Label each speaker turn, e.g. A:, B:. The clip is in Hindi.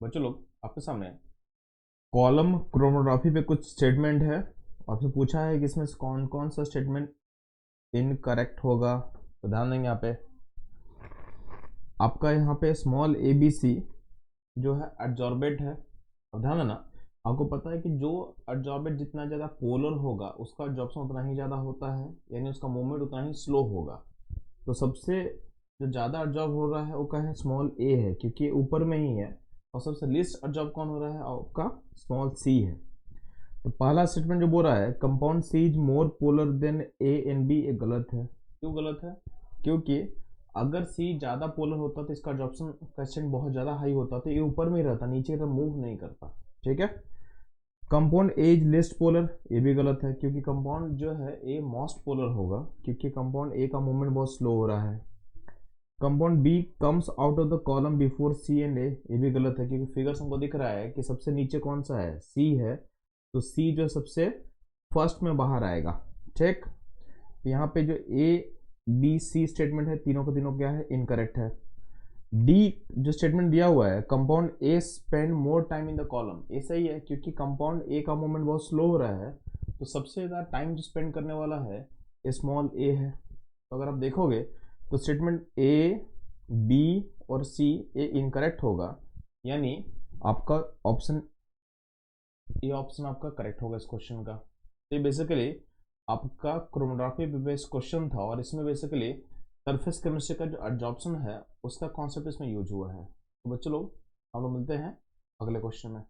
A: बच्चों लोग आपके सामने कॉलम क्रोमोग्राफी पे कुछ स्टेटमेंट है। आपसे पूछा है कि इसमें से कौन कौन सा स्टेटमेंट इनकरेक्ट होगा। तो ध्यान देंगे यहाँ पे आपका यहाँ पे स्मॉल ए बी सी जो है एडजॉर्बेट है। अब ध्यान देना, आपको पता है कि जो एडजॉर्बेट जितना ज़्यादा पोलर होगा उसका एब्जॉर्प्शन उतना ही ज़्यादा होता है, यानी उसका मूवमेंट उतना ही स्लो होगा। तो सबसे जो ज़्यादा एब्जॉर्ब हो रहा है वो का है स्मॉल ए है, क्योंकि ये ऊपर में ही है। और सबसे लिस्ट एब्जॉर्ब कौन हो रहा है आपका स्मॉल सी है। तो पहला स्टेटमेंट जो बोल रहा है compound C is more polar than A and B, ये गलत है। क्यों गलत है? क्योंकि अगर सी ज़्यादा पोलर होता तो इसका एब्जॉर्प्शन कोएफिशिएंट बहुत ज़्यादा हाई होता, तो ये ऊपर में ही रहता, नीचे की तरफ मूव नहीं करता। ठीक है। कंपाउंड ए इज लेस्ट पोलर, ये भी गलत है, क्योंकि कंपाउंड जो है ए मोस्ट पोलर होगा, क्योंकि कंपाउंड ए का मूवमेंट बहुत स्लो हो रहा है। Compound B comes out of the column before C and A, ये भी गलत है, क्योंकि फिगर्स हमको दिख रहा है कि सबसे नीचे कौन सा है, सी है। तो सी जो सबसे फर्स्ट में बाहर आएगा। ठीक। यहाँ पे जो ए बी सी स्टेटमेंट है तीनों का तीनों क्या है, इनकरेक्ट है। डी जो स्टेटमेंट दिया हुआ है compound A spend more time in the column, ये सही है, क्योंकि कंपाउंड ए का मूवमेंट बहुत स्लो हो रहा है, तो सबसे ज़्यादा टाइम जो स्पेंड करने वाला है स्मॉल ए है। तो अगर आप देखोगे तो स्टेटमेंट ए बी और सी ये इनकरेक्ट होगा, यानी आपका ऑप्शन ये ऑप्शन आपका करेक्ट होगा इस क्वेश्चन का। तो ये बेसिकली आपका क्रोमोग्राफी बेस्ड क्वेश्चन था, और इसमें बेसिकली सरफेस केमिस्ट्री का जो एडजॉर्प्शन है उसका कॉन्सेप्ट इसमें यूज हुआ है। तो बच्चों लोग हम लोग मिलते हैं अगले क्वेश्चन में।